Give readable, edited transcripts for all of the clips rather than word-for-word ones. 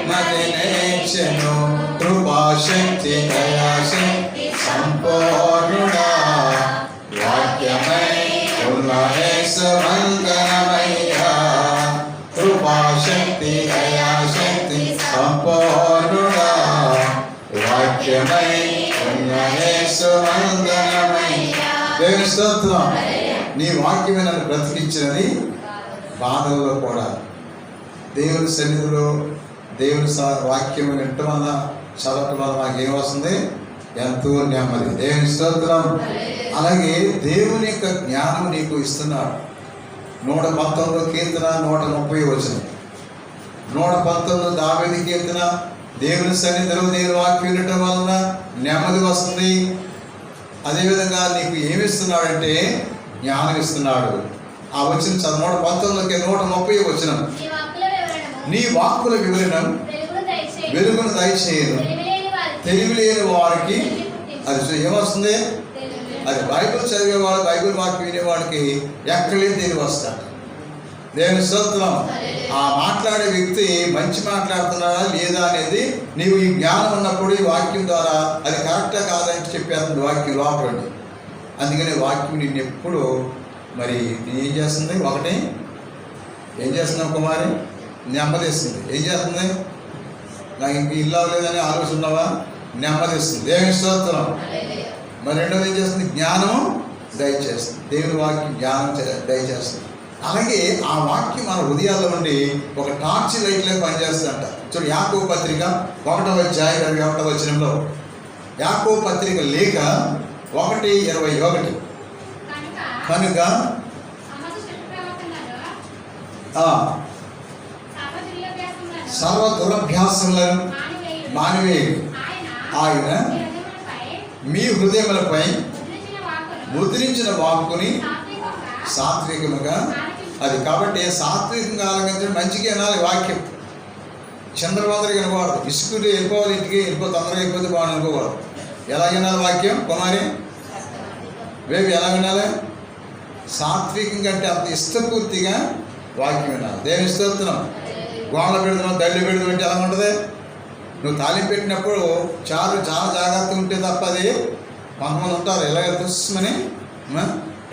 మది నేర్చెను కృపాశక్తి దయాశక్తి సంపూర్ణుడా వాక్యమై ఉన్న యేసు వందనమయ్యా కృపాశక్తి దయాశక్తి సంపూర్ణుడా వాక్యమై ఉన్న యేసు వందనమయ్యా. దేవుని స్తోత్రం. నీ వాక్యమే నన్ను బ్రతికించినది బాధల్లో కూడా. దేవుని సన్నిధిలో దేవుని వాక్యం వినటం వల్ల చదవటం వల్ల మాకు ఏమొస్తుంది? ఎంతో నెమ్మది. దేవుని స్తోత్రం. అలాగే దేవుని యొక్క జ్ఞానం నీకు ఇస్తున్నాడు. 119 కీర్తన 130 వచనం. 119 దావీదు కీర్తన. దేవుని సన్నిధిలో దేవుని వాక్యం వినటం వలన నెమ్మది వస్తుంది. అదేవిధంగా నీకు ఏమిస్తున్నాడంటే జ్ఞానం ఇస్తున్నాడు. ఆ వచ్చిన 119 130 వచనం. నీ వాక్కుల వివరణం వెలుగును దయచేయను తెలివిలేని వారికి. అది ఏమొస్తుంది? అది బైబిల్ చదివేవాడు, బైబిల్ వాక్యం వినేవాడికి ఎక్కడలేని తెలివి వస్తాడు. దేవుని స్తోత్రం. ఆ మాట్లాడే వ్యక్తి మంచి మాట్లాడుతున్నాడా లేదా అనేది నీవు ఈ జ్ఞానం ఉన్నప్పుడు ఈ వాక్యం ద్వారా అది కరెక్టా కాదని చెప్పేస్తుంది వాక్యం లోపలండి. అందుకని వాక్యం నిన్ను ఎప్పుడు మరి ఏం చేస్తుంది? ఒకటి ఏం చేస్తున్నావు కుమారి? నెమ్మదిస్తుంది. ఏం చేస్తుంది? నాకు ఇంక ఇల్లు అవ్వలేదని ఆలోచనవా? నెమ్మదిస్తుంది. దేవుని స్తోత్రం. మరి రెండవది ఏం చేస్తుంది? జ్ఞానం దయచేస్తుంది. దేవుని వాక్యం జ్ఞానం దయచేస్తుంది. అలాగే ఆ వాక్యం మన హృదయాల్లో ఉండి ఒక టార్చ్ లైట్లే పనిచేస్తుందంట. చూడు, యాకోబు పత్రిక 1వ అధ్యాయం 21వ వచనంలో, యాకోబు పత్రిక లేఖ 1:21 కనుక సర్వ దురభ్యాసములను మానివేయుడు ఆయన మీ హృదయములపై ముద్రించిన వాక్కుని సాత్వికముగా. అది కాబట్టి సాత్వికంగా ఆలకించడం, మంచిగా వినాలి వాక్యం. చంద్రబాదరికి వినకూడదు. ఇసుకుడు వెళ్ళిపోవాలి, ఇంటికి తొందరగా వెళ్ళిపోతే బాగుంది అనుకోకూడదు. ఎలా వినాలి వాక్యం కుమారి? వేవి ఎలా వినాలి? సాత్వికంగా అంటే అంత ఇష్టపూర్తిగా వాక్యం వినాలి. దేవుని స్తోత్రం. గోడలు పెడుతున్నావు, దళ్ళు పెడుతున్నావు అంటే ఎలా ఉంటుంది? నువ్వు తాలింపు పెట్టినప్పుడు చాలా జాగ్రత్తగా ఉంటే తప్ప అది. కొంతమంది ఉంటారు ఎలాగ తుస్మని,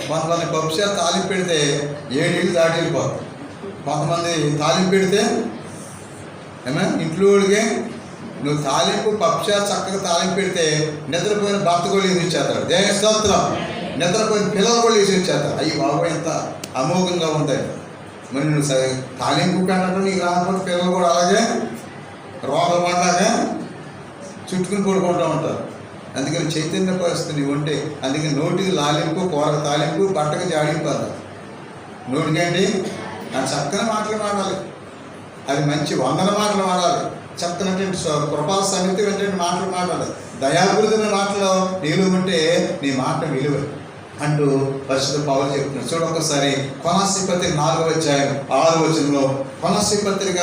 కొంతమంది పప్పుచారు తాలింపు పెడితే 7 ఇళ్ళు దాటి వెళ్ళిపోతారు. కొంతమంది తాలింపు పెడితే ఇంట్లో వాళ్ళకి నువ్వు తాలింపు పప్పుచారు చక్కగా తాలింపు పెడితే నిద్రపోయిన భర్త కూడా ఇచ్చేస్తాడు. దేవుని స్తోత్రం. నిద్రపోయిన పిల్లలు కూడా ఇచ్చేస్తారు. అయ్యి బాబు ఎంత అమోఘంగా ఉంటాయి. మరి నువ్వు తాలింపు కన్నా నీకు రాకపోతే పిల్లలు కూడా అలాగే రోగం పడ్డాగా చుట్టుకుని పడుకుంటూ ఉంటారు. అందుకని చైతన్య పరిస్థితి నీవు ఉంటే, అందుకని నోటికి లాలింపు, కూరకు తాలింపు, బట్టకు జాడింపు అలా. నోటికండి అది చక్కని మాటలు మాడాలి. అది మంచి వందన మాటలు మాడాలి. చక్కనటువంటి కృపా సమితి వెంటనే మాటలు మాట్లాడాలి. దయాభివృద్ధి మాటలు నీలో ఉంటే నీ మాట విలువ అంటూ పరిశుద్ధ పౌలు చెప్తున్నాడు. చూడ ఒకసారి కొలస్సీ పత్రిక 4వ అధ్యాయం 6వ వచనంలో, కొలస్సీ పత్రిక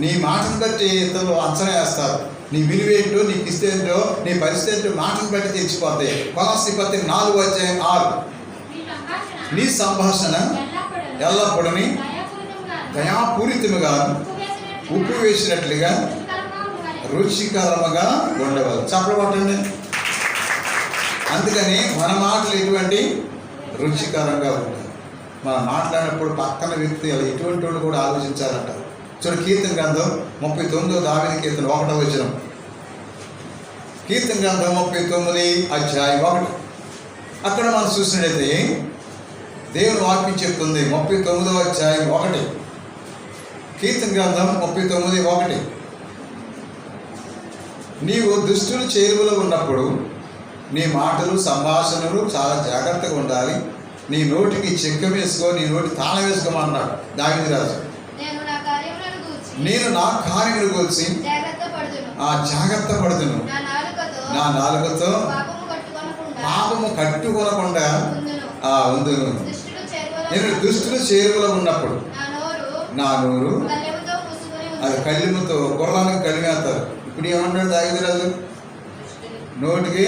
నీ మాటను బట్టి ఇతరులు అంచనా వేస్తారు. నీ విలువేంటో, నీకు ఇస్తేంటో, నీ పరిస్థితి ఏంటో మాటను బట్టి తెలిసిపోతాయి. కొలస్సీ పత్రిక 4వ అధ్యాయం 6. నీ సంభాషణ ఎల్లప్పుడూ దయాపూరితముగా ఉప్పు వేసినట్లుగా రుచికరముగా ఉండవాలి. చెప్పబట్టండి. అందుకని మన మాటలు ఎటువంటి రుచికరంగా ఉంటాయి. మనం మాట్లాడినప్పుడు పక్కన వ్యక్తి ఎటువంటి వాళ్ళు కూడా ఆలోచించాలంట. చూడు, కీర్తన గ్రంథం 39 దావీదు కీర్తన 1వ వచనం. కీర్తన గ్రంథం 39 అధ్యాయం 1. అక్కడ మనం చూసినట్లయితే దేవుని వాక్యం చెప్తుంది. 39వ అధ్యాయం 1. కీర్తన గ్రంథం 39:1. నీవు దుష్టుల చేరువలో ఉన్నప్పుడు నీ మాటలు సంభాషణలు చాలా జాగ్రత్తగా ఉండాలి. నీ నోటికి చెక్క వేసుకో, నీ నోటి తాళం వేసుకోమన్నాడు దావీదు రాజు. నేను నా కార్యమును గూర్చి జాగ్రత్త పడుతును, నా నాలుకతో పాపము కట్టుకొనకుండా ఉందును. నేను దుష్టుల చేరువలో ఉన్నప్పుడు నా నోరు అది కళ్ళెముతో గుర్రానికి కలిమేస్తారు. ఇప్పుడు ఏమంటాడు దావీదు రాజు? నోటికి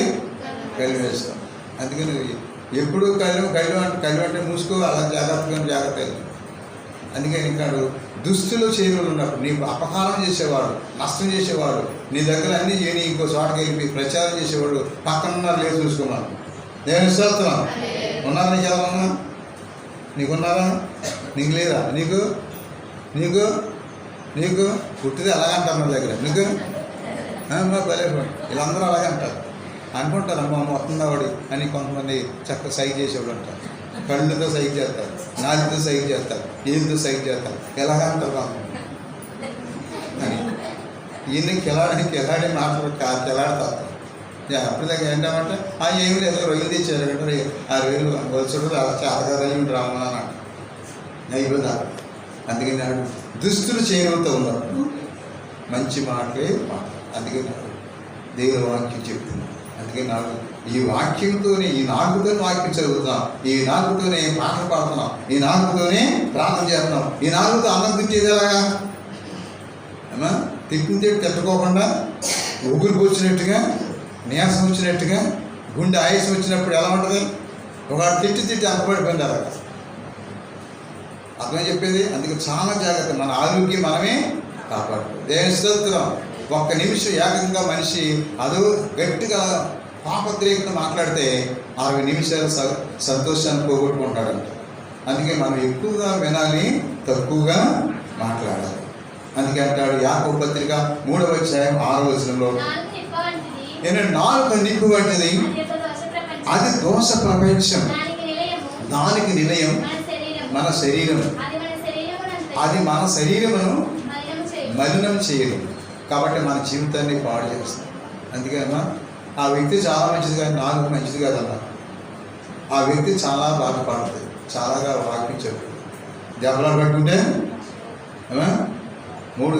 కళ్ళు వేస్తాం. అందుకని ఎప్పుడు కళ్ళు అంటే మూసుకో, అలా జాగ్రత్తగా. అందుకని ఇంకాడు దుస్తులు చేరువలు ఉన్నప్పుడు నీకు అపకారం చేసేవాడు, నష్టం చేసేవాడు, నీ దగ్గర అన్నీ చేయని ఇంకో చోటకి వెళ్ళి ప్రచారం చేసేవాడు పక్కన ఉన్నారు లేదు చూసుకోమని నేను ఇస్తున్నాను. ఉన్నారా నీకు ఎవరన్నా? నీకున్నారా? నీకు లేదా? నీకు నీకు నీకు పుట్టితే అలాగంటారు నా దగ్గర నీకు భలే వీళ్ళందరూ అలాగే అంటారు అనుకుంటారు. అమ్మ వస్తుందా వాడు అని కొంతమంది చక్కగా సైజ్ చేసేవాడు అంటారు. కళ్ళుతో సైజ్ చేస్తారు, నాలుగుతో సైజ్ చేస్తారు, ఏళ్ళతో సైజ్ చేస్తారు, ఎలాగంటారు అని ఈయన్ని కిలాడి మాట్లాడు కిలాడతారు. అప్పుడు దగ్గర ఏంటంటే ఏమి లేదు రొయ్యలు తెచ్చారు అంటే ఆ రొయ్యలు వలసడు చేతగాదని రామా అన్నాడు అయిపోదా. అందుకని నాడు దుస్తులు చేరువతో ఉన్నప్పుడు మంచి మాటలే మాట. అందుకే నాడు దేవుని వాక్యం చెప్తున్నాను. అందుకే నాడు ఈ వాక్యంతోనే ఈ నాలుగుతోనే వాక్యం చదువుతున్నాం, ఈ నాలుగుతోనే పాటలు పాడుతున్నాం, ఈ నాలుగుతోనే ప్రార్థన చేస్తున్నాం. ఈ నాలుగుతో అన్నం తిట్టేది ఎలాగా? అమ్మా తిట్టింది తిట్టుకోకుండా ఊపిరి కూర్చున్నట్టుగా నీరసం వచ్చినట్టుగా గుండె ఆయాసం వచ్చినప్పుడు ఎలా ఉంటుంది? ఒకడు తిట్టి అంతపడిపోయింది అలాగా. అర్థమే చెప్పేది. అందుకే చాలా జాగ్రత్త. మన ఆరోగ్యం మనమే కాపాడు. దేవుని స్తోత్రం. ఒక్క నిమిషం ఏకంగా మనిషి అదో గట్టిగా పాపద్రేకంగా మాట్లాడితే 60 నిమిషాలు సంతోషాన్ని పోగొట్టుకుంటాడంట. అందుకే మనం ఎక్కువగా వినాలి, తక్కువగా మాట్లాడాలి. అందుకే అంటాడు యాకోబు పత్రిక 3వ అధ్యాయం 6వ వచనంలో, నేను నాలుక నిప్పు వంటిది, అది దోష ప్రపంచం, దానికి నిలయం మన శరీరం, అది మన శరీరమును మలినం చేయడం. కాబట్టి మన జీవితాన్ని పాడు చేస్తాం. అందుకని ఆ వ్యక్తి చాలా మంచిది కానీ నాలుగు మంచిది కాదన్నా. ఆ వ్యక్తి చాలా బాధపడుతుంది, చాలాగా వాక్యం చెప్తుంది. దెబ్బలాడు పెట్టుకుంటే 3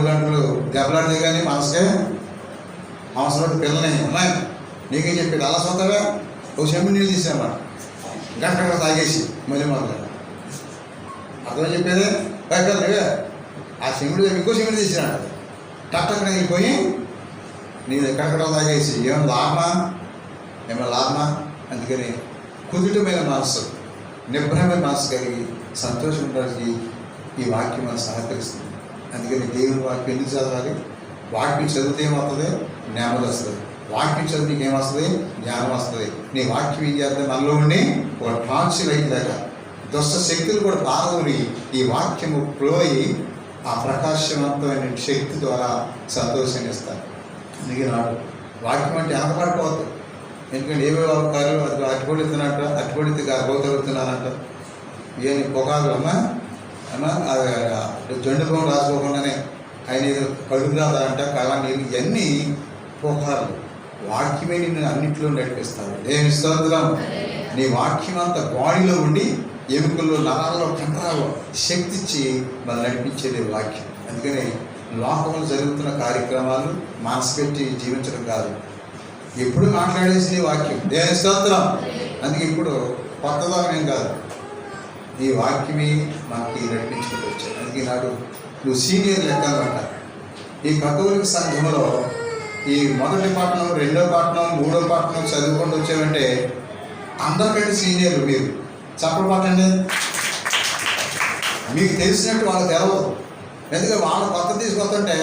గంటలు దెబ్బలాడితే కానీ మనసుకే అవసరం. పిల్లని అమ్మాయి నీకేం చెప్పేది అలా సొంతగా ఒక చెంబు నీళ్ళు తీసామాట గంట తాగేసి మళ్ళీ మొదలు అర్థం చెప్పేది లేవే. ఆ చెంబుడు ఇంకో చెంబుడు తీసినాడు టక్కన వెళ్ళిపోయి నీ ఎక్కడెక్కడ తాగేసి ఏమైనా లాభమా? అందుకని కుదుటమైన మనసు, నిబ్రహమైన మనసు కలిగి సంతోషం ఉండడానికి ఈ వాక్యం మనకు సహకరిస్తుంది. అందుకని దేవుని వాక్యం ఎందుకు చదవాలి? వాక్యం చదివితే ఏమవుతుంది? జ్ఞానం వస్తుంది. వాక్యం చదివికి ఏమొస్తుంది? జ్ఞానం వస్తుంది. నీ వాక్యం ఏం చేస్తే మనలో ఉండి ఒక టార్చ్ లైట్ దాకా దుష్ట శక్తులు కూడా పాల్గొని ఈ వాక్యము ప్లోయి ఆ ప్రకాశవంతమైన శక్తి ద్వారా సంతోషాన్ని ఇస్తారు. అందుకే నాడు వాక్యం అంటే వెనకబడిపోతుంది. ఎందుకంటే ఏవేవో కార్యాలు అది అట్టుబడుతున్నట్ట, అట్టుబడితే గోతలుతున్నారంట. ఇవన్నీ పొగాకులు అమ్మా జండు పొగం రాసుకోకుండానే ఆయన కడుగు రాదంట, కళ్ళ నీళ్ళు, ఇవన్నీ పొగాకులు. వాక్యమే నిన్ను అన్నింటిలో నడిపిస్తారు. దేవుని స్తోత్రం. నీ వాక్యం అంతా బాడీలో ఉండి ఎముకల్లో, నరాల్లో, కండరాల్లో శక్తి ఇచ్చి మనం నడిపించేది వాక్యం. అందుకని లోకంలో జరుగుతున్న కార్యక్రమాలు మనసు పెట్టి జీవించడం కాదు, ఎప్పుడు మాట్లాడేసి వాక్యం. దేవుని స్తోత్రం. అందుకే ఇప్పుడు కొత్తదనం ఏం కాదు, ఈ వాక్యమే మనకి నడిపించుకుంటూ వచ్చాయి. అందుకే నాడు నువ్వు సీనియర్ లెక్క అనమాట. ఈ కథోలిక సంఘంలో ఈ మొదటి పాఠం, 2వ పాఠం, 3వ పాఠం చదువుకుంటూ వచ్చామంటే అందరికంటే సీనియర్లు మీరు. చప్పలు పట్టండి. మీకు తెలిసినట్టు వాళ్ళకి తెలవదు. ఎందుకంటే వాళ్ళు కొత్త తీసుకొస్తుంటే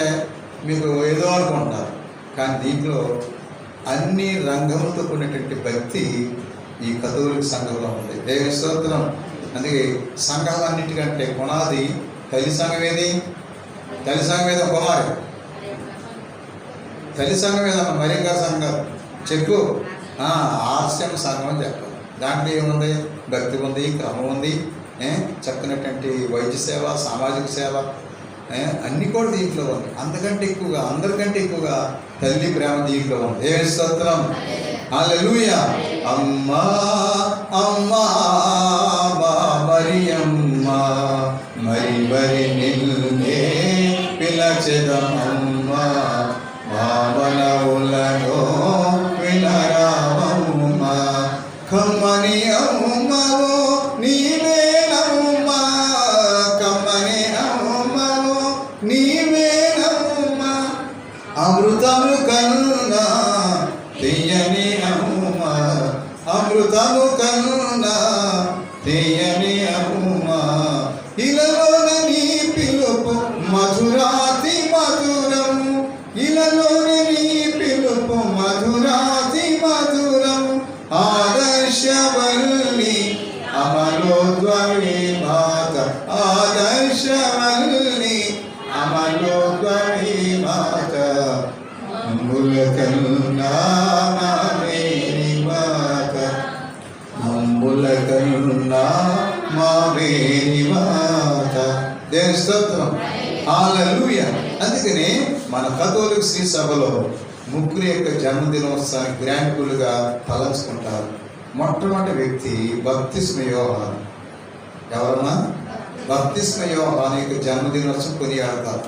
మీకు ఏదో అనుకుంటారు. కానీ దీంట్లో అన్ని రంగములతో కూడినటువంటి భక్తి ఈ కథోలిక సంఘంలో ఉంది. దేవుని స్తోత్రం. అందుకే సంఘాలన్నిటికంటే పునాది తల్లి సంఘం ఏది? తల్లి సంఘం ఏదో కుమారి. తల్లి సంఘం ఏదమ్మా? మరింగా సంఘం చెప్పు. ఆర్స్యం సంఘం అని చెప్పాలి. దాంట్లో ఏముంది? భక్తి ఉంది, క్రమం ఉంది, చక్కనటువంటి వైద్య సేవ, సామాజిక సేవ, అన్నీ కూడా దీంట్లో ఉంది. అంతకంటే ఎక్కువగా, అందరికంటే ఎక్కువగా తల్లి ప్రేమ దీంట్లో ఉంది. దేవుని స్తోత్రం. హల్లెలూయా. అమ్మా అమ్మా మరియమ్మ మరి నిన్నే పిలచెదమమ్మా, భావనవులలో వినరామమ్మ, కమ్మని అమ్మలో నీవేనమ్మ, కమ్మని అమ్మలో నీవేనమ్మ, అమృతము కన్నా తీయని అమ్మ, అమృతము కన్నా తీయని అమ్మ, ఇలలో హల్లెలూయా. అందుకని మన కథోలిక శ్రీ సభలో ముగ్గురు యొక్క జన్మదినోత్సవాన్ని గ్రాండ్గా తలంచుకుంటారు. మొట్టమొదటి వ్యక్తి బప్తిస్మ యోహాను. ఎవరన్నా? బప్తిస్మ యోహాను యొక్క జన్మదినోత్సవం కొనియాడతారు.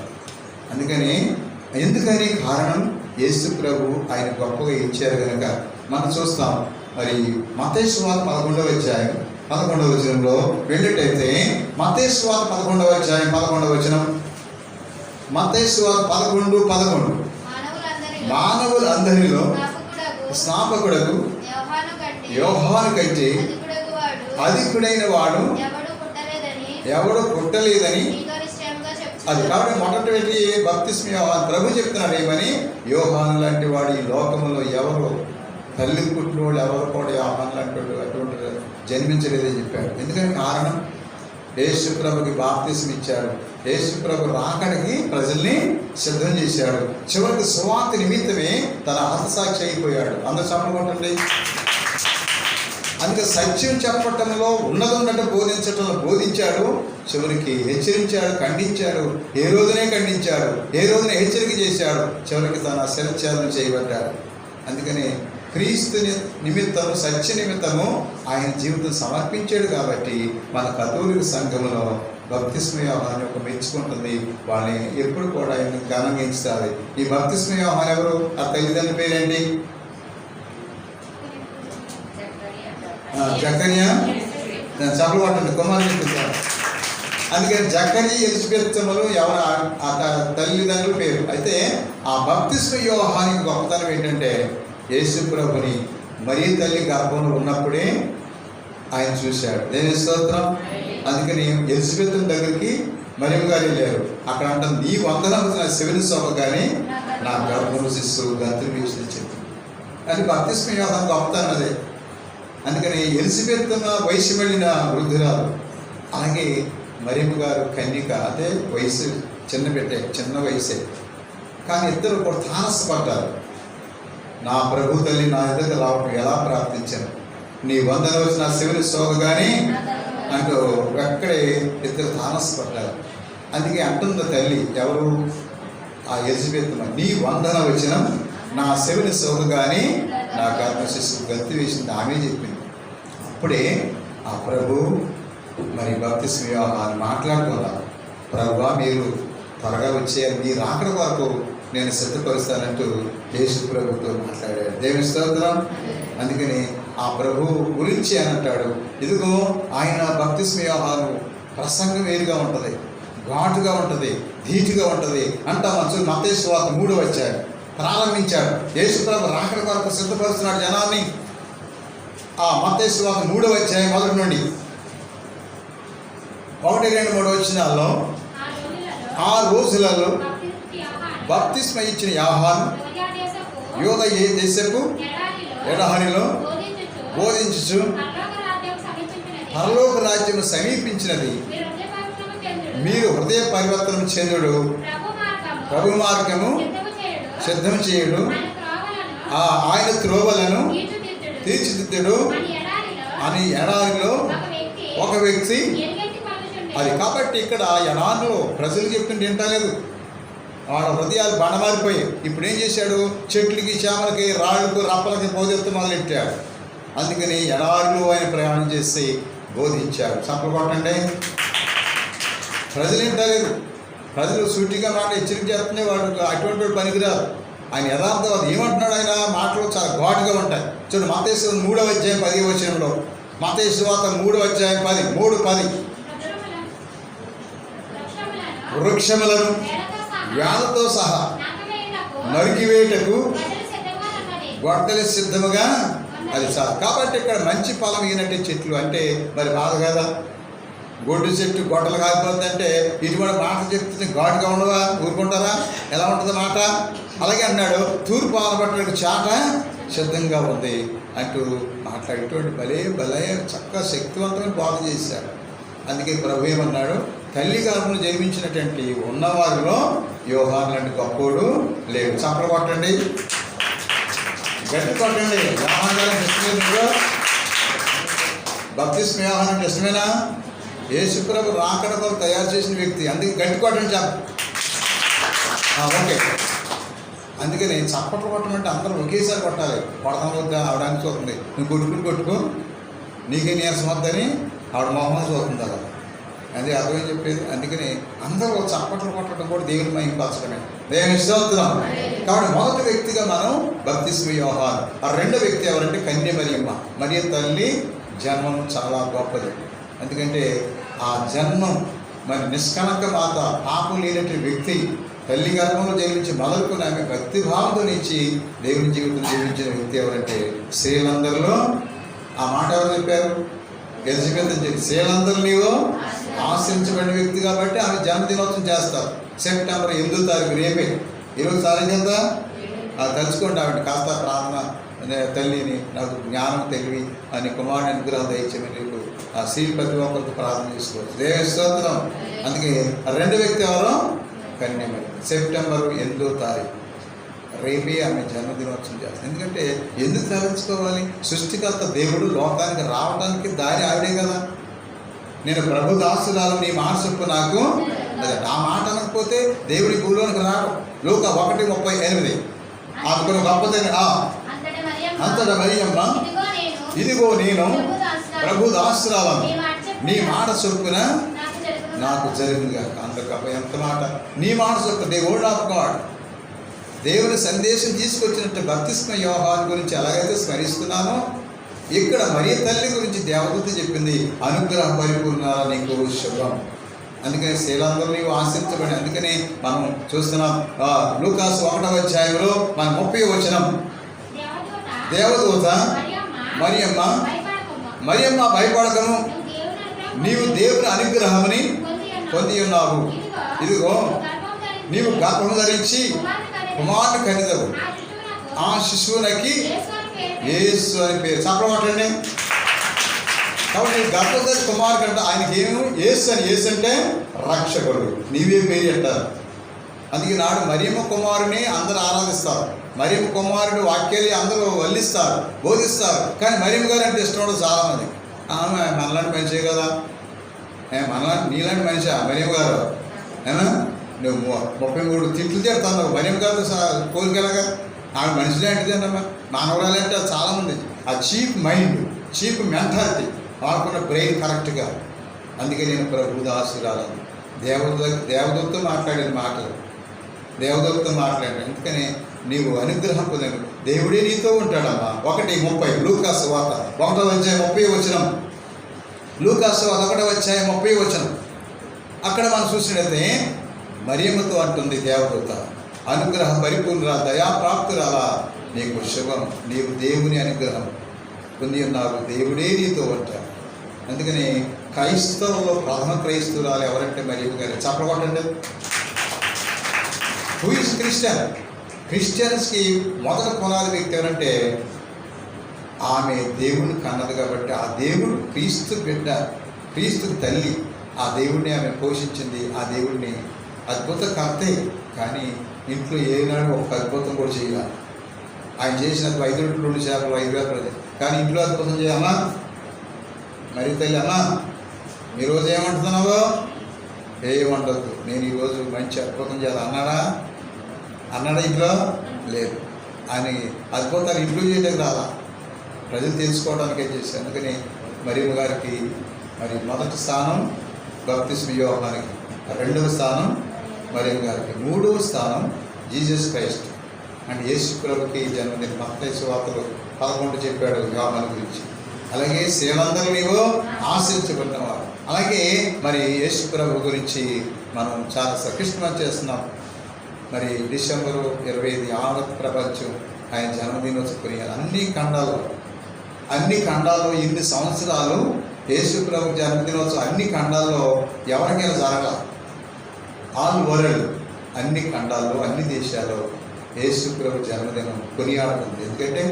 ఎందుకని కారణం యేసు ప్రభు ఆయన గొప్పగా ఇచ్చారు కనుక మనం చూస్తాం. మరి మత్తయి సువార్త 11వ అధ్యాయం 11వ వచనంలో వెళ్ళేటైతే మత్తయి సువార్త 11వ అధ్యాయం 11వ వచనం, మత్తయి సువార్త 11:11 మానవులందరిలో స్నాపకుడకు యోహాను కంటే అధికుడైన వాడు ఎవడు పుట్టలేదని. అది కాబట్టి మొదటి బప్తిస్మ యోహాను ప్రభు చెప్తున్నాడు ఏమని, యోహాను లాంటి వాడు ఈ లోకంలో ఎవరు తల్లి పుట్టిన వాళ్ళు ఎవరు కూడా యోహాను లాంటి వాడు అటువంటి జన్మించలేదని చెప్పాడు. ఎందుకంటే కారణం యేసు ప్రభుకి బాప్తిస్మ ఇచ్చాడు. యేసు ప్రభు రాకడికి ప్రజల్ని సిద్ధం చేశాడు. చివరికి సువార్త నిమిత్తమే తన హతసాక్షి అయిపోయాడు. అందరూ చెప్పకుంటుంది. అందుకే సత్యం చెప్పటంలో ఉన్నట్టు బోధించటంలో బోధించాడు. చివరికి హెచ్చరించాడు, ఖండించాడు. ఏ రోజునే ఖండించాడు, ఏ రోజున హెచ్చరిక చేశాడు. చివరికి తన శిరఛేదన చేయబడ్డాడు. అందుకని క్రీస్తు నిమిత్తము, సత్య నిమిత్తము ఆయన జీవితం సమర్పించాడు. కాబట్టి మన కథోలిక సంఘంలో బప్తిస్మ యోహాను ఒక మెచ్చుకుంటుంది. వాళ్ళని ఎప్పుడు కూడా ఆయన ఘనంగా ఎంచుతారు. ఈ బప్తిస్మ యోహాను ఎవరు? ఆ తల్లిదండ్రుల పేరేంటి? జకర్యా. చెప్పబట్టండి, కుమారుడు చెప్తారు. అందుకని జకర్యా ఎలిజబెత్తులు ఎవరు? ఆ తల్లిదండ్రుల పేరు. అయితే ఆ బప్తిస్మ యోహానికి గొప్పతనం ఏంటంటే యేసు ప్రభుని మరీ తల్లి గర్భంలో ఉన్నప్పుడే ఆయన చూశాడు. దేని స్తోత్రం. అందుకని ఎలిజబెత్ దగ్గరికి మరియమ్మ గారు వెళ్ళారు. అక్కడ అంటారు, నీ వందనం నా శివుని శోభ కానీ నా గర్భంలో శిశువు గంతులు వీసి చెప్పి. అది బప్తిస్మ యోహాను గొప్పతనం అదే. అందుకని ఎలిజబెత్ వయసు వెళ్ళిన వృద్ధురాలు, అలాగే మరియమ్మ గారు కన్యక. అదే వయసు చిన్న బిడ్డే, చిన్న వయసే. కానీ ఇద్దరు కూడా తారసపడ్డారు. నా ప్రభు తల్లి నా ఎదుట రావటం ఎలా ప్రార్థించాను, నీ వందన వచ్చి నా శివుని శోభ కానీ అంటూ అక్కడే ఇద్దరు తారసపడ్డారు. అందుకే అంటుంది తల్లి, ఎవరు? ఆ ఎలిజబెత్, నీ వందన వచ్చిన నా శివుని శోభ కానీ నా గర్భ శిశువు గంతు వేసింది ఆమె చెప్పింది. అప్పుడే ఆ ప్రభు మరి బప్తిస్మ యోహాను మాట్లాడుకున్నారు. ప్రభువా, మీరు త్వరగా వచ్చేయాలి, మీరు రాకడ వరకు నేను సిద్ధపరుస్తానంటూ యేసు ప్రభుతో మాట్లాడాడు. దేవుని స్తోత్రం. అందుకని ఆ ప్రభు గురించి అని అంటాడు, ఇదిగో ఆయన బప్తిస్మ యోహాను ప్రసంగం వేరుగా ఉంటుంది, ఘాటుగా ఉంటుంది, ధీటుగా ఉంటుంది అంటా. మత్తయి సువార్త 3వ అధ్యాయం ప్రారంభించాడు. యేసు ప్రభు రాకడ వరకు సిద్ధపరుస్తున్నాడు జనాన్ని. ఆ మత్తయి సువార్త 3వ అధ్యాయం 1 నుండి 1, 2, 3 వచనాల్లో ఆ రోజులలో బప్తిస్మ ఇచ్చిన యోహాను యూదయ దేశపు ఎడారిలో బోధించుచు పరలోక రాజ్యం సమీపించినది, మీరు హృదయ పరివర్తనం చెందుడు, ప్రభు మార్గము సిద్ధం చేయుడు, ఆయన త్రోవలను తీర్చిదిద్దుడు అని ఎడారిలో ఒక వ్యక్తి. అది కాబట్టి ఇక్కడ ఎడారిలో ప్రజలు చెప్తుంటే వింటలేదు. వాళ్ళ హృదయాలు బండమారిపోయాయి. ఇప్పుడు ఏం చేశాడు? చెట్లకి, చేమలకి, రాళ్ళకు, రప్పలకి బోధిస్తూ మొదలెట్టాడు. అందుకని ఎడారిలో ఆయన ప్రయాణం చేసి బోధించాడు. చప్పలు కొట్టండి. ప్రజలు వింటలేదు. ప్రజలు సూటిగా మాట హెచ్చరిక చేస్తూనే వాడు అటువంటి వాడు పనికిరాదు. ఆయన యథార్థవాది. ఏమంటున్నాడు? ఆయన మాటలు చాలా ఘాటుగా ఉంటాయి. చూడు, మత్తయి 3వ అధ్యాయం 10వ వచనంలో, మత్తయి సువార్త 3వ అధ్యాయం 10 వృక్షములను వ్యాధులతో సహా నరికివేటకు గొడ్డలి సిద్ధముగా. అది చాలు. కాబట్టి ఇక్కడ మంచి ఫలం ఈనట్టే చెట్లు అంటే మరి బాధ కదా. గొడ్డు చెట్టు గొడ్డలు కాకపోతుందంటే ఇటువంటి మాట చెప్తుంది ఘాటుగా ఉండవా? ఊరుకుంటారా? ఎలా ఉంటుంది మాట? అలాగే అన్నాడు, తూర్పు ఆనబట్టడానికి చాట సిద్ధంగా ఉంది అంటూ మాట్లాడేటువంటి భలే చక్కగా శక్తివంతమైన బోధ చేశాడు. అందుకే ప్రభు ఏమన్నాడు? తల్లి గర్భంలో జన్మించినటువంటి ఉన్నవారిలో యోహాను లాంటి గొప్పోడు లేడు. చప్పలు కొట్టండి, గట్టి కొట్టండి. యోహాను గారు ఇష్టమే? బప్తిస్మ యోహాను అంటే ఇష్టమేనా? యేసు ప్రభు రాకడ కొరకు తయారు చేసిన వ్యక్తి. అందుకే గట్టి కొట్టండి. ఓకే. అందుకని చప్పట్లు కొట్టమంటే అందరూ ఒకేసారి కొట్టాలి. కొడతాం వద్దా ఆవిడ అని చూస్తుంది, నువ్వు కొట్టుకో నీకే నీరసం వద్దని ఆవిడ మొహం చూస్తుంది అలా. అది అర్థమని చెప్పేది. అందుకని అందరూ చప్పట్లు కొట్టడం కూడా దేవుని మహిమపరచడమే, దేవుని స్తోత్రం. కాబట్టి మొదటి వ్యక్తిగా మనం బప్తిస్మ యోహాను. ఆ రెండో వ్యక్తి ఎవరంటే కన్య మరియమ్మ. మరియ తల్లి జన్మం చాలా గొప్పది. ఎందుకంటే ఆ జన్మం మరి నిష్కలంక మాత, పాపం లేనటువంటి వ్యక్తి, తల్లి గర్భంలో జీవించి మొదలుకొని ఆమె భక్తిభావంతో నుంచి దేవుని జీవితం జీవించిన వ్యక్తి ఎవరంటే స్త్రీలందరిలో ఆ మాట ఎవరు చెప్పారు? ఎలిజబెత్ చెప్పి స్త్రీలందరూ నీవు ఆశ్రయించబడిన వ్యక్తి కాబట్టి ఆమె జన్మదినోత్సవం చేస్తారు. సెప్టెంబర్ 8వ తారీఖు రేపే. ఈరోజు తారీఖు ఎంత తలుచుకోండి. ఆవిడ కాస్త ప్రార్థన, తల్లిని నాకు జ్ఞానం తెలివి అని కుమారుని అనుగ్రహం దయచేయమని నీకు ఆ స్త్రీ ప్రతి ఒక్కరికి ప్రార్థన చేసుకోవచ్చు. దేవుని స్తోత్రం. అందుకే రెండో వ్యక్తి ఎవరో కన్య మరి. సెప్టెంబర్ 8వ తారీఖు రేపే ఆమె జన్మదినోత్సవం చేస్తాను. ఎందుకంటే ఎందుకు తలంచుకోవాలి? సృష్టికర్త దేవుడు లోకానికి రావడానికి దారి ఆవిడే కదా. నేను ప్రభు దాసురాలు, నీ మాట చెప్పు నాకు. అదే నా మాట అనకపోతే దేవుడి భూలోనికి రాడు. లూకా 1:38 ఆమెకు గొప్పదని. అంతటా మరియమ్మ, ఇదిగో నేను ప్రభు దాసురాలను, నీ మాట చొప్పున నాకు జరిగిందిగా. అంత గొప్ప ఎంత మాట! నీ మాట చొప్పున, దే వర్డ్ ఆఫ్ గాడ్. దేవుని సందేశం తీసుకొచ్చినట్టు బప్తిస్మ యోహాను గురించి ఎలాగైతే స్మరిస్తున్నానో, ఇక్కడ మరియ తల్లి గురించి దేవదూత చెప్పింది, అనుగ్రహ పరిపూర్ణాల నీకు శుభం. అందుకని స్త్రీలందరూ నీవు ఆశించబడి. అందుకని మనం చూస్తున్నాం లూకాసు 1వ అధ్యాయంలో మన 30వ వచనం, దేవదూత మరియమ్మ భయపడకము, నీవు దేవుని అనుగ్రహముని పొంది ఉన్నావు. ఇదిగో నీవు గర్భం ధరించి కుమారుని కనిదవు, ఆ శిశువునకి యేసు అని పేరు. చెప్పమంటండి. కాబట్టి గర్భధరి కుమారుడు అంటే ఆయనకి ఏమో యేసు అని. యేసు అంటే రక్షకుడు. నీవే పేరు అంటారు. అందుకే నాడు మరియమ్మ కుమారుని అందరూ ఆరాధిస్తారు. మరియమ్మ కుమారుడు వాక్యాలు అందరూ వల్లిస్తారు, బోధిస్తారు. కానీ మరియమ్మ గారు అంటే ఇష్టం ఉండదు చాలామంది. ఆమె మనలాంటి మనిషే కదా, నీలాంటి మనిషా మరియమ్మ గారు? నువ్వు 33 తిట్లు తిడతాను మరియమ్మ గారు కోరికలుగా. ఆమె మనిషి లాంటిది అన్నమ్మా, మానవురాలంటే చాలామంది ఆ చీప్ మైండ్, చీప్ మెంటాలిటీ, వాళ్ళకున్న బ్రెయిన్ కరెక్ట్గా. అందుకే నేను ప్రభు దాసురాలను. దేవదూతతో మాట్లాడిన మాటలు, దేవదూతతో మాట్లాడాను. అందుకని నీవు అనుగ్రహం పొందాను, దేవుడే నీతో ఉంటాడమ్మా. 1:30 లూకాసు వార్త 1వ అధ్యాయం 30వ వచనం. లూకాసు 1వ అధ్యాయం 30వ వచనం. అక్కడ మనం చూసినట్లయితే మరియమ్మతో అంటుంది దేవదూత, అనుగ్రహ పరిపూర్ణురా, దయాప్రాప్తురాలా, నీకు శుభం, నీవు దేవుని అనుగ్రహం పొంది ఉన్నావు, దేవుడే నీతో ఉంటాడు. అందుకని క్రైస్తవుల్లో ప్రథమ క్రైస్తవురాలు ఎవరంటే మరియమ్మ గారు. చెప్పకొట్టండి. Who is Christian? క్రిస్టియన్స్కి మొదటి పునాది వ్యక్తి ఎవరంటే ఆమె దేవుని కన్నది కాబట్టి, ఆ దేవుడు క్రీస్తు బిడ్డ, క్రీస్తు తల్లి. ఆ దేవుడిని ఆమె పోషించింది. ఆ దేవుడిని అద్భుత కర్తే, కానీ ఇంట్లో ఏనాడు ఒక అద్భుతం కూడా చేయాలి. ఆయన చేసిన 5 రొట్టెలు 2 చేపలు 5,000, కానీ ఇంట్లో అద్భుతం చేయాలమ్మా. మరి తల్లి అమ్మా, ఈరోజు ఏమంటున్నావో ఏమంటద్దు, నేను ఈరోజు మంచి అద్భుతం చేయాలి అన్నాడా? ఇంట్లో లేదు. ఆయన అద్భుతాలు ఇంట్లో చేయడానికి రాలా, ప్రజలు తెలుసుకోవడానికే చేశారు. అందుకని మరియమ్మ గారికి మరి మొదటి స్థానం బప్తిస్మ యోహానికి, 2వ స్థానం మరియమ్మ గారికి, 3వ స్థానం జీసస్ క్రైస్ట్ అంటే యేసు ప్రభుకి జన్మదిన. మత్తయి సువార్తలో 11 చెప్పాడు యోహాను గురించి. అలాగే స్త్రీలందరూ నీవు ఆశించబడినవారు. అలాగే మరి యేసు ప్రభు గురించి మనం చాలా క్రిస్మస్ చేస్తున్నాం. మరి డిసెంబరు 25 యావత్ ప్రపంచం ఆయన జన్మదినోత్సవం. అన్ని ఖండాల్లో ఇన్ని సంవత్సరాలు యేసు ప్రభు జన్మదినోత్సవం అన్ని ఖండాల్లో ఎవరికైనా జరగాలి. ఆల్ వరల్డ్, అన్ని ఖండాల్లో అన్ని దేశాల్లో యేసు ప్రభు జన్మదినం కొనియాడుతుంది. ఎందుకంటే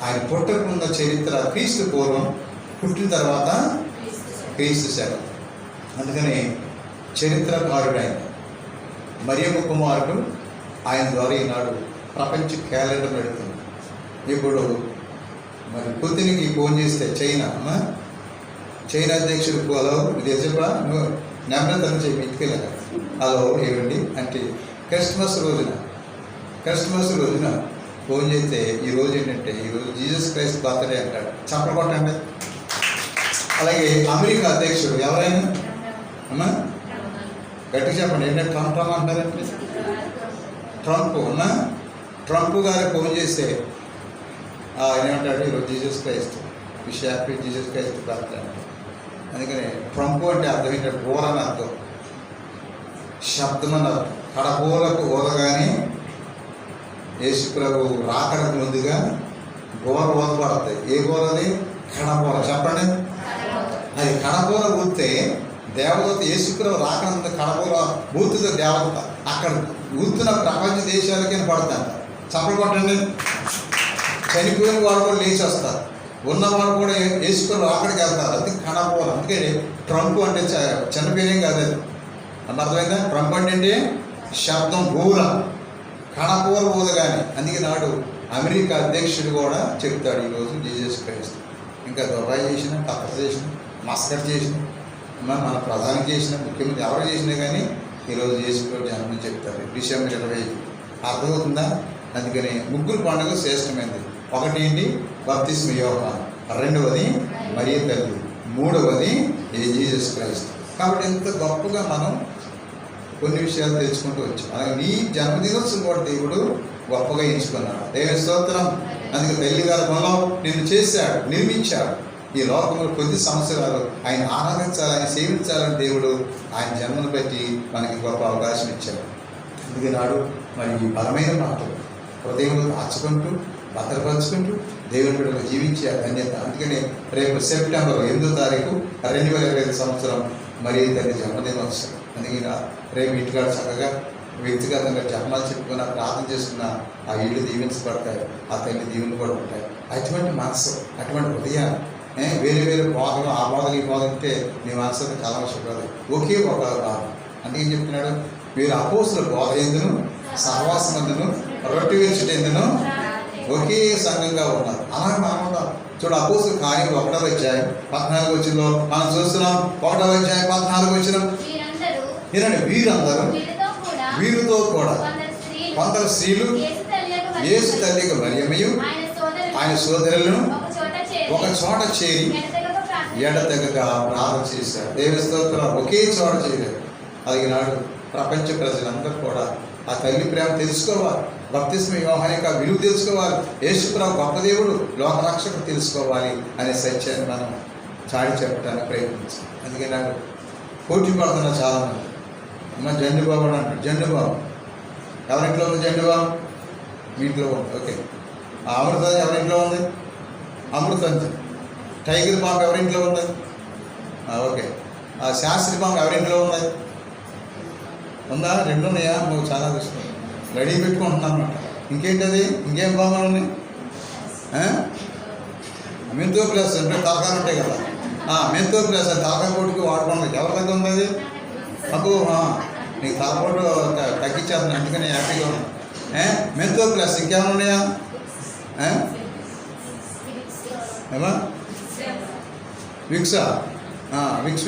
ఆయన పుట్టకున్న చరిత్ర క్రీస్తు పూర్వం, పుట్టిన తర్వాత క్రీస్తు శకం. అందుకని చరిత్రకారుడు ఆయన. మరియమ్మ కుమారుడు ఆయన ద్వారా ఈనాడు ప్రపంచ క్యాలెండర్ పెడుతుంది. ఇప్పుడు మరి పుతిన్కి ఫోన్ చేస్తే చైనా అధ్యక్షుడు హలో ఇది చెప్పా నువ్వు నెంబర్ చెప్పి ఇంటికెళ్ళాక హలో ఏమండి అంటే క్రిస్మస్ రోజున ఫోన్ చేస్తే ఈరోజు ఏంటంటే ఈరోజు జీసస్ క్రైస్ట్ బర్త్డే అంటాడు. చప్పలు కొట్టండి. అలాగే అమెరికా అధ్యక్షుడు ఎవరైనా అమ్మా గట్టిగా చెప్పండి. ఏంటంటే ట్రంప్ అంటారంటే ట్రంప్ గారికి ఫోన్ చేస్తే ఏమంటాడు, ఈరోజు Jesus Christ happy Jesus Christ birthday అంటాడు. అందుకని ట్రంప్ అంటే అర్థం ఏంటంటే గోర అని అర్థం, శబ్దం అని అర్థం. కడగోలకు ఓదగానే యేసు ప్రభు రాకడకు ముందుగా గోర ఓదపడతాయి. ఏ గోరది? కడగోర. చెప్పండి. అది కడగోర ఊస్తే దేవదూత యేసు ప్రభు రాకడ కడగోర ఊతుతో దేవదూత అక్కడ ఊతున్న ప్రపంచ దేశాలకి పడతాడు. చప్పలు కొట్టండి. చనిపోయిన వాడు కూడా లేచి వస్తారు, ఉన్నవాడు కూడా యేసు ప్రభు అక్కడికి వెళ్తారు. అది కడగోర. అందుకే ట్రంప్ అంటే చిన్న పేరేం కాదు, అది అన్న అర్థమైందా? ట్రంప్ అంటే శబ్దం, గోర, కడగోర ఊదగానే. అందుకే నాడు అమెరికా అధ్యక్షుడు కూడా చెప్తాడు ఈరోజు జీసస్ క్రైస్ట్. ఇంకా దుబాయ్ చేసిన, ఖత్తర్ చేసిన, మస్కట్ చేసిన, మన ప్రధాని చేసిన, ముఖ్యమంత్రి ఎవరు చేసినా కానీ ఈరోజు యేసు ప్రభు జన్మని చెప్తారు. డిసెంబర్ 20. అర్థమవుతుందా? అందుకని ముగ్గురు పండుగ శ్రేష్టమైనది. ఒకటి ఏంటి? బప్తిస్మ యోహాను, రెండవది మరియ తల్లి, మూడవది జీసస్ క్రైస్ట్. కాబట్టి ఎంత గొప్పగా మనం కొన్ని విషయాలు తెలుసుకుంటూ వచ్చాం. అలాగే నీ జన్మదినోత్సవం కూడా దేవుడు గొప్పగా ఎంచుకున్నాడు. దేవుని స్తోత్రం. అందుకే తల్లి గర్భంలో నిన్ను చేశాడు, నిర్మించాడు. ఈ లోకంలో కొద్ది సంవత్సరాలు ఆయన ఆరాధించాలి, ఆయన సేవించాలని దేవుడు ఆయన జన్మను బట్టి మనకి గొప్ప అవకాశం ఇచ్చాడు. అందుకే నాడు మరి ఈ బలమైన మాటలు హృదయంలో దాచుకుంటూ భద్రపరుచుకుంటూ దేవుని బిడ్డలు జీవించే ధన్యత. అందుకని రేపు సెప్టెంబర్ 8వ తారీఖు 2025 సంవత్సరం మరి తల్లి జన్మదినోత్సవం. అందుకే రేపు ఇంటికాడ చక్కగా వ్యక్తిగతంగా జన్మాలు చెప్పుకున్న, ప్రార్థన చేసుకున్న ఆ ఇళ్ళు దీవించబడతాయి, ఆ తల్లి దీవెనలు కూడా ఉంటాయి. అటువంటి మనసు, అటువంటి హృదయాన్ని వేరే వేరే బోధలు, ఆ బోధలు ఈ బోధలు ఉంటే నీ మనసుకు చాలా అవసరం. ఒకే ఒక భాగం. అందుకేం చెప్తున్నాడు? మీరు అపోస్తుల బోధ ఎందును, సహవాసం ఎందును, రొట్టె విరుచుట ఎందును ఒకే సంఘంగా ఉన్నారు. అలాగే మనం చూడు, అపోస్తుల కార్యం 1వ అధ్యాయం 14వ వచనంలో మనం చూస్తున్నాం. 1వ అధ్యాయం 14వ వచనం, వీరందరూ వీరితో కూడా కొందరు స్త్రీలు యేసు తల్లికి మరియమ్మయు ఆయన సోదరులను ఒక చోట చేరి ఎడతెగగా ప్రార్థన చేశారు. దేవుని స్తోత్రం. ఒకే చోట చేయలేదు. అది నాడు ప్రపంచ ప్రజలందరూ కూడా ఆ తల్లి ప్రేమ తెలుసుకోవాలి, బప్తిస్మ యోహాను యొక్క విలువ తెలుసుకోవాలి, యేసు ప్రభు గొప్ప దేవుడు, లోకరక్షకుడు తెలుసుకోవాలి అనే సత్యాన్ని మనం చాటి చెప్పడానికి ప్రయత్నించాం. అందుకే నాకు పోటీ పడుతున్న చాలామంది. అమ్మ జండుబాబు అని అంటాడు. జండుబాబు ఎవరింట్లో ఉంది? జండుబాబు మీ ఇంట్లో ఉంది. ఓకే. ఆ అమృత ఎవరింట్లో ఉంది? అమృతంజన్. టైగర్ పాంప్ ఎవరింట్లో ఉంది? ఓకే. ఆ శాస్త్రి పాంప్ ఎవరింట్లో ఉంది? ఉందా? 2 ఉన్నాయా? నువ్వు చాలా చూసుకో, రెడీ పెట్టుకుంటున్నాను అన్నమాట. ఇంకేంటది? ఇంకేం పాములు ఉన్నాయి? మెంతో ప్లస్ అంటే తలకాయలు ఉంటాయి కదా, మెంతో ప్లస్ తలకాయ పోటుకి వాడుకోండి. ఎవరి దగ్గర ఉంది అది? నాకు నీకు తలపోటు తగ్గించేస్తున్నాను, అందుకని హ్యాపీగా ఉన్నాను. మెంతో ప్లస్ ఇంకేమైనా ఉన్నాయా? ఏమా? విక్సా? విక్స్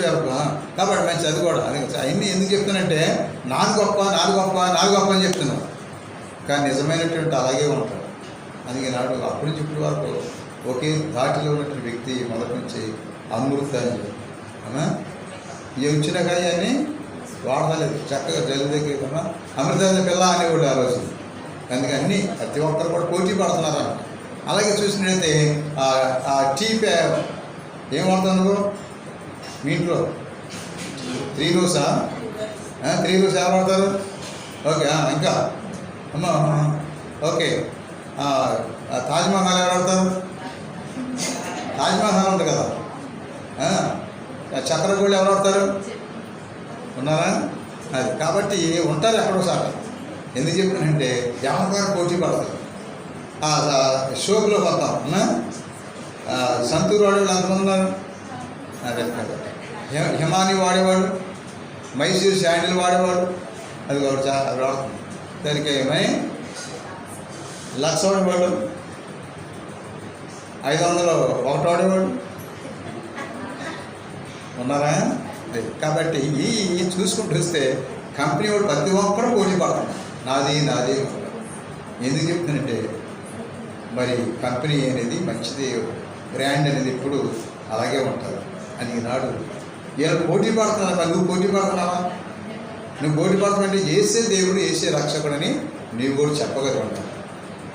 కాబట్టి మంచి. అది కూడా అది అవన్నీ ఎందుకు చెప్తానంటే నాది గొప్ప అని చెప్తున్నాను, కానీ నిజమైనటువంటి అలాగే ఉంటాడు. అందుకే నాడు అప్పటి నుంచి ఇప్పటి వరకు ఒకే ధాటిలో ఉన్నటువంటి వ్యక్తి మొదటి నుంచి అమృతాన్ని ఇవి వచ్చినా కానీ అని వాడలేదు. చక్కగా జల్లి దగ్గర అమృతాన్ని పిల్ల అనేవాడు ఆ రోజు. అందుకని అన్నీ ప్రతి ఒక్కరు కూడా పోటీ పడుతున్నారు అన్నమాట. అలాగే చూసినట్టయితే ఆ టీ ఏం వాడుతున్నావు మీ ఇంట్లో? 3 రోజా? 3 రోజు ఎవరు వాడతారు? ఓకే. ఇంకా అమ్మా ఓకే. తాజ్మహల్ ఎవరు వాడతారు? తాజ్మహల్ ఉంటుంది కదా. చక్రగోళ్ళు ఎవరు వాడతారు? ఉన్నారా? అది కాబట్టి ఉంటారు ఎక్కడో సార్. ఎందుకు చెప్పానంటే ఎవరికారు పోటీ పడతారు. షోకులో పోతాం. సంతూరు వాడేవాళ్ళు ఎంతమంది ఉన్నారు? అదే హిమాని వాడేవాడు, మైసూర్ శాండిల్ వాడేవాడు, అది వాడు అది వాడుతుంది. దానికి ఏమై లక్ష వాడేవాడు, 500 ఒకటి వాడేవాడు. ఉన్నారా? కాబట్టి ఈ చూసుకుంటూ వస్తే కంపెనీ వాడు ప్రతి ఒక్కరు పోటీ పడుతున్నాడు. నాది నాదే ఉంటుంది. ఎందుకు చెప్తున్నానంటే మరి కంపెనీ అనేది మంచిది, బ్రాండ్ అనేది ఎప్పుడు అలాగే ఉంటుంది అని ఈనాడు వీళ్ళు పోటీ పడుతున్నారు. మరి నువ్వు పోటీ పడుతున్నావా? నువ్వు పోటీ పడుతున్నావంటే ఏసే దేవుడు ఏసే రక్షకుడని నీవు కూడా చెప్పగలవు.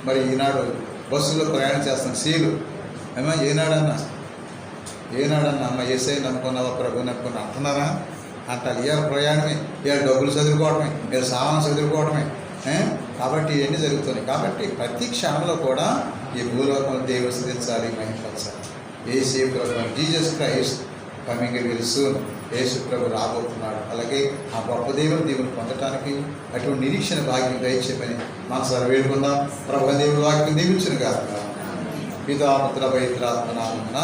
మరి ఈనాడు బస్సులో ప్రయాణం చేస్తాను సీలు అమ్మా, ఏనాడన్నా అమ్మ ఏసై నమ్ముకున్నావా, ప్రభు నమ్ముకున్నా అంటున్నారా? అంటారు. ఇవాళ ప్రయాణమే, ఇవాళ డబ్బులు చదువుకోవడమే, ఇవాళ సామాను చదువుకోవడమే. కాబట్టి ఇవన్నీ జరుగుతున్నాయి. కాబట్టి ప్రతి క్షణంలో కూడా ఈ భూలోకంలో దేవుడు స్థితించాలి, మహిమపరచాలి. యేసు ప్రభు Jesus Christ coming very soon. యేసు ప్రభు రాబోతున్నాడు. అలాగే ఆ గొప్ప దేవుని పొందటానికి అటువంటి నిరీక్షణ భాగ్యం దయచేయమని మనసారి వేడుకుందాం. ప్రభు దేవుని వాక్యం దీవించును గాక. పితా పుత్ర పవిత్రాత్మ నామమున